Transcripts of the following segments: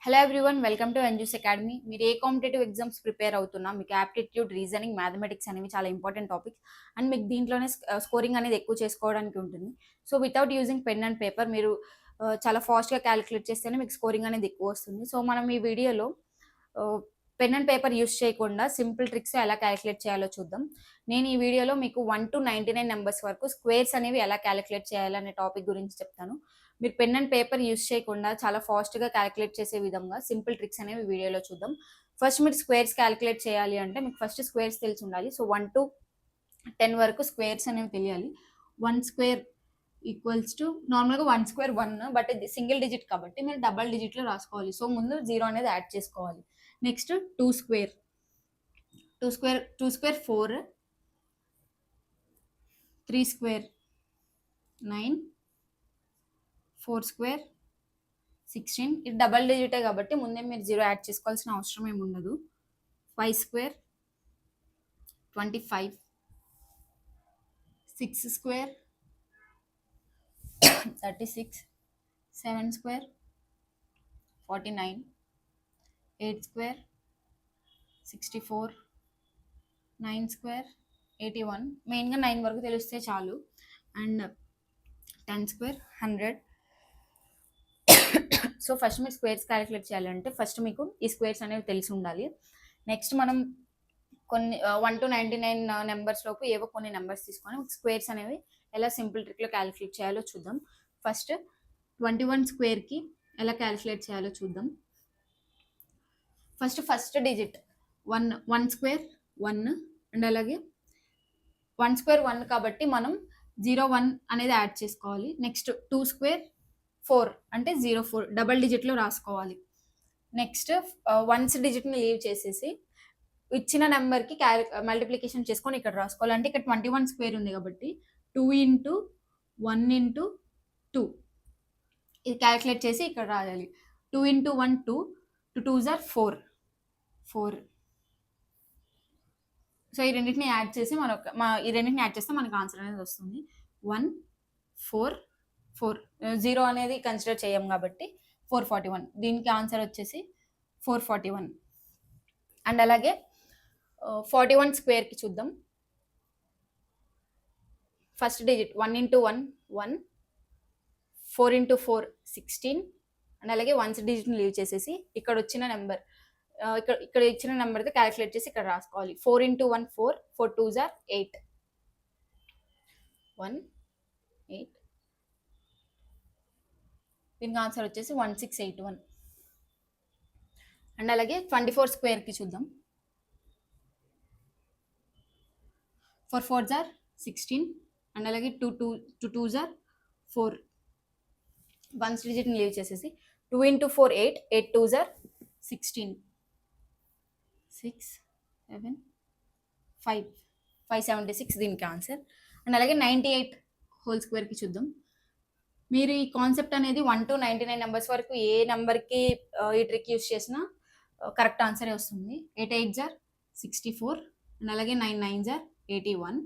Hello everyone, welcome to ఎన్జూస్ academy. మీరు ఏ కాంపిటేటివ్ ఎగ్జామ్స్ ప్రిపేర్ అవుతున్నా మీకు యాప్టిట్యూడ్, రీజనింగ్, మ్యాథమెటిక్స్ అనేవి చాలా ఇంపార్టెంట్ టాపిక్స్ అండ్ మీకు దీంట్లోనే స్కోరింగ్ అనేది ఎక్కువ చేసుకోవడానికి ఉంటుంది. So without using pen and paper మీరు చాలా ఫాస్ట్గా క్యాలిక్యులేట్ చేస్తేనే మీకు స్కోరింగ్ అనేది ఎక్కువ వస్తుంది. సో మనం ఈ వీడియోలో పెన్ అండ్ పేపర్ యూస్ చేయకుండా సింపుల్ ట్రిక్స్ ఎలా క్యాలిక్యులేట్ చేయాలో చూద్దాం. నేను ఈ వీడియోలో మీకు 1 to 99 నెంబర్స్ వరకు స్క్వేర్స్ అనేవి ఎలా క్యాలిక్యులేట్ చేయాలనే టాపిక్ గురించి చెప్తాను. మీరు పెన్ అండ్ పేపర్ యూస్ చేయకుండా చాలా ఫాస్ట్గా క్యాలిక్యులేట్ చేసే విధంగా సింపుల్ ట్రిక్స్ అనేవి వీడియోలో చూద్దాం. ఫస్ట్ మీరు స్క్వేర్స్ క్యాలిక్యులేట్ చేయాలి అంటే మీకు ఫస్ట్ స్క్వేర్స్ తెలిసి ఉండాలి. సో 1 to 10 వరకు స్క్వేర్స్ అనేవి తెలియాలి. 1 స్క్వేర్ ఈక్వల్స్ టు నార్మల్గా 1 స్క్వేర్ 1, బట్ ఇది సింగిల్ డిజిట్ కాబట్టి మీరు డబల్ డిజిట్లో రాసుకోవాలి. సో ముందు 0 అనేది యాడ్ చేసుకోవాలి. Next 2 square 4, 3 square 9, 4 square 16. ఇది డబల్ డిజిటే కాబట్టి ముందే మీరు 0 యాడ్ చేసుకోవాల్సిన అవసరం ఏమి ఉండదు. 5 square 25, 6 square 36, 7 square 49, 8 square 64, 9 square 81. మెయిన్గా 9 వరకు తెలిస్తే చాలు. And 10 square 100. సో ఫస్ట్ మీరు స్క్వేర్స్ క్యాలిక్యులేట్ చేయాలంటే ఫస్ట్ మీకు ఈ స్క్వేర్స్ అనేవి తెలిసి ఉండాలి. నెక్స్ట్ మనం కొన్ని 1 to 99 నెంబర్స్ లోపు ఏవో కొన్ని నెంబర్స్ తీసుకొని స్క్వేర్స్ అనేవి ఎలా సింపుల్ ట్రిక్లో క్యాలిక్యులేట్ చేయాలో చూద్దాం. ఫస్ట్ 21 స్క్వేర్కి ఎలా క్యాలిక్యులేట్ చేయాలో చూద్దాం. ఫస్ట్ డిజిట్ 1 స్క్వేర్ 1 అండ్ అలాగే 1 స్క్వేర్ 1 కాబట్టి మనం 0 1 అనేది యాడ్ చేసుకోవాలి. నెక్స్ట్ 2 స్క్వేర్ 4 అంటే 04 డబల్ డిజిట్లో రాసుకోవాలి. నెక్స్ట్ వన్స్ డిజిట్ని లీవ్ చేసేసి ఇచ్చిన నెంబర్కి మల్టిప్లికేషన్ చేసుకొని ఇక్కడ రాసుకోవాలి. అంటే ఇక్కడ 21 స్క్వేర్ ఉంది కాబట్టి 2 into 1 into 2 ఇది క్యాలిక్యులేట్ చేసి ఇక్కడ రాయాలి. 2 into 1 2, 2 2s are 4. సో ఈ రెండింటిని యాడ్ చేసి ఈ రెండింటిని యాడ్ చేస్తే మనకు ఆన్సర్ అనేది వస్తుంది. 1 4 4, 0 అనేది కన్సిడర్ చేయం కాబట్టి 441. దీనికి ఆన్సర్ వచ్చేసి 441. అండ్ అలాగే 41 స్క్వేర్కి చూద్దాం. First digit 1 into 1 1, 4 into 4 16. And అలాగే వన్స్ డిజిట్ని లీవ్ చేసేసి ఇక్కడ వచ్చిన నెంబర్ ఇక్కడ ఇచ్చిన నెంబర్తో క్యాలిక్యులేట్ చేసి ఇక్కడ రాసుకోవాలి. 4 into 1 4, 4 2s are 8, 1 8. దీనికి ఆన్సర్ వచ్చేసి 1681. అండ్ అలాగే 24 స్క్వేర్కి చూద్దాం. 4 4s are 16 అండ్ అలాగే 2 2s are 4. వన్స్ డిజిట్ని లీవ్ చేసేసి 2 into 4 8, 8 2s are 16, 6 7 5 576 దీనికి ఆన్సర్. అండ్ అలాగే 98 హోల్ స్క్వేర్కి చూద్దాం. మీరు ఈ కాన్సెప్ట్ అనేది 1 to 99 నెంబర్స్ వరకు ఏ నెంబర్కి ఈ ట్రిక్ యూస్ చేసినా కరెక్ట్ ఆన్సరే వస్తుంది. 8 8s are 64 అండ్ అలాగే 9 9s are 81.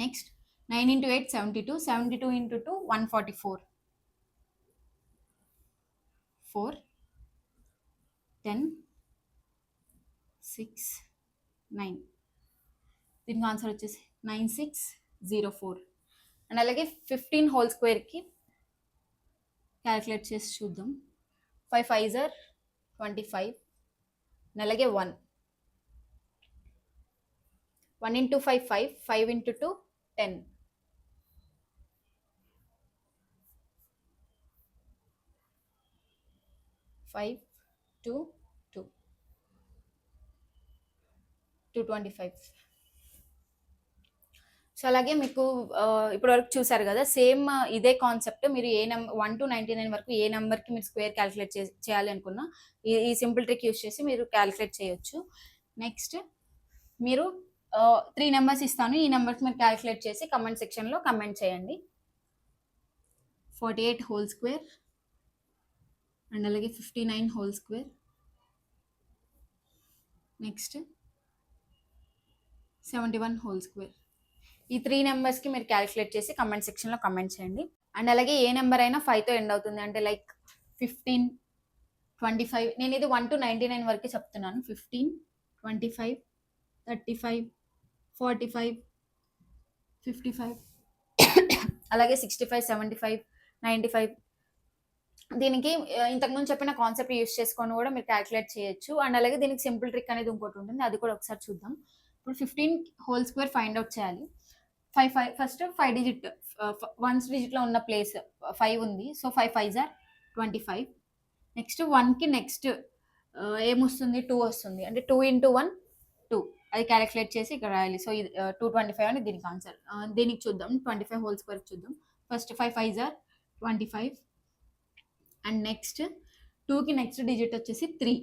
Next 9 into 8 72, 72 into 2 144, 4 10 6 9. దీనికి ఆన్సర్ వచ్చేసి 9604. అండ్ అలాగే 15 హోల్ స్క్వేర్కి క్యాలిక్యులేట్ చేసి చూద్దాం. 5 5s are 25 అండ్ అలాగే 1 into 5 5, 5 into 2 10, 5 2 2 225. సో అలాగే మీకు ఇప్పటివరకు చూసారు కదా, సేమ్ ఇదే కాన్సెప్ట్ మీరు ఏ నెంబర్ 1 to 99 వరకు ఏ నెంబర్కి మీరు స్క్వేర్ క్యాలిక్యులేట్ చేయాలి అనుకున్నా ఈ సింపుల్ ట్రిక్ యూస్ చేసి మీరు క్యాలిక్యులేట్ చేయొచ్చు. నెక్స్ట్ మీరు 3 నెంబర్స్ ఇస్తాను, ఈ నెంబర్కి మీరు క్యాలిక్యులేట్ చేసి కమెంట్ సెక్షన్లో కమెంట్ చేయండి. 48 హోల్ స్క్వేర్ అండ్ అలాగే 59 whole square. Next 71 whole square. ఈ 3 నెంబర్స్కి మీరు క్యాలిక్యులేట్ చేసి కమెంట్ సెక్షన్లో కమెంట్ చేయండి. అండ్ అలాగే ఏ నెంబర్ అయినా 5తో ఎండ్ అవుతుంది అంటే లైక్ 15 25. నేను ఇది 1 to 99 వరకే చెప్తున్నాను. 15, 25, 35, 45, 55 అలాగే 65, 75, 95. దీనికి ఇంతకుముందు చెప్పిన కాన్సెప్ట్ యూస్ చేసుకొని కూడా మీరు క్యాలిక్యులేట్ చేయొచ్చు. అండ్ అలాగే దీనికి సింపుల్ ట్రిక్ అనేది ఇంకోటి ఉంటుంది. అది కూడా ఒకసారి చూద్దాం. ఇప్పుడు 15 హోల్ స్క్వేర్ ఫైండ్ అవుట్ చేయాలి. ఫస్ట్ 5 డిజిట్ వన్స్ డిజిట్లో ఉన్న ప్లేస్ 5 ఉంది. So 5 5s are 25. నెక్స్ట్ 1కి నెక్స్ట్ ఏమొస్తుంది, 2 వస్తుంది. అంటే 2 into 1 2. అది క్యాలిక్యులేట్ చేసి ఇక్కడ రాయాలి. సో ఇది 225 అని దీనికి ఆన్సర్. దీనికి చూద్దాం, 25 హోల్ స్క్వేర్ చూద్దాం. First 5 5s are 25. And next 2కి నెక్స్ట్ డిజిట్ వచ్చేసి 3.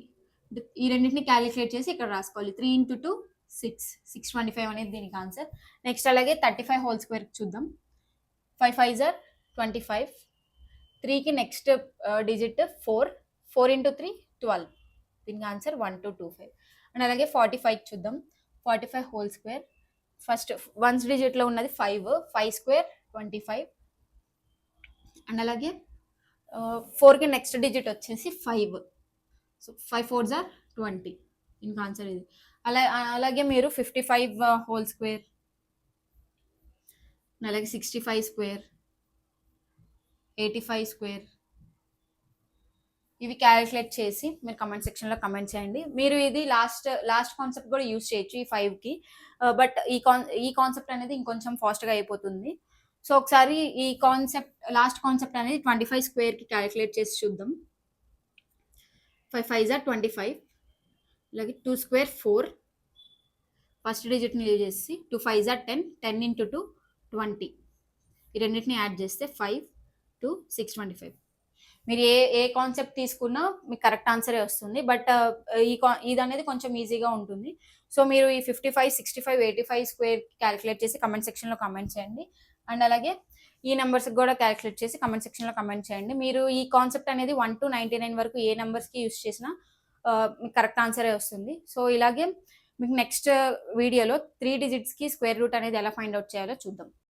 ఈ రెండింటిని క్యాలిక్యులేట్ చేసి ఇక్కడ రాసుకోవాలి. 3 into 2 6. 625 అనేది దీనికి ఆన్సర్. నెక్స్ట్ అలాగే 35 హోల్ స్క్వేర్ చూద్దాం. 5 5s are 25. 3కి నెక్స్ట్ డిజిట్ 4. 4 into 3 12. దీనికి ఆన్సర్ 1225. అండ్ అలాగే 45 చూద్దాం. 45 హోల్ స్క్వేర్. ఫస్ట్ వన్స్ డిజిట్లో ఉన్నది 5. 5 స్క్వేర్ 25. అండ్ అలాగే 4కి నెక్స్ట్ డిజిట్ వచ్చేసి 5. So 5 4s are 20. దీనికి ఆన్సర్ ఇది. అలాగే మీరు 55 హోల్ స్క్వేర్, అలాగే 65 స్క్వేర్, 85 స్క్వేర్ ఇవి క్యాలిక్యులేట్ చేసి మీరు కమెంట్ సెక్షన్లో కమెంట్ చేయండి. మీరు ఇది లాస్ట్ కాన్సెప్ట్ కూడా యూజ్ చేయొచ్చు ఈ 5కి. బట్ ఈ కాన్సెప్ట్ అనేది ఇంకొంచెం ఫాస్ట్గా అయిపోతుంది. సో ఒకసారి ఈ లాస్ట్ కాన్సెప్ట్ అనేది 25 స్క్వేర్కి క్యాలిక్యులేట్ చేసి చూద్దాం. 5 5s are 25. అలాగే 2 స్క్వేర్ 4. ఫస్ట్ డిజిట్ని లీవ్ చేసి 2 5s are 10. 10 into 2 20. ఈ రెండింటిని యాడ్ చేస్తే 5 2 625. మీరు ఏ కాన్సెప్ట్ తీసుకున్నా మీకు కరెక్ట్ ఆన్సరే వస్తుంది. బట్ ఇది అనేది కొంచెం ఈజీగా ఉంటుంది. సో మీరు ఈ 55 65 85 స్క్వేర్ క్యాలిక్యులేట్ చేసి కమెంట్ సెక్షన్లో కమెంట్ చేయండి. అండ్ అలాగే ఈ నెంబర్స్కి కూడా క్యాలిక్యులేట్ చేసి కమెంట్ సెక్షన్లో కమెంట్ చేయండి. మీరు ఈ కాన్సెప్ట్ అనేది 1 to 99 వరకు ఏ నెంబర్స్కి యూస్ చేసినా మీకు కరెక్ట్ ఆన్సరే వస్తుంది. సో ఇలాగే మీకు నెక్స్ట్ వీడియోలో 3 డిజిట్స్కి స్క్వేర్ రూట్ అనేది ఎలా ఫైండ్ అవుట్ చేయాలో చూద్దాం.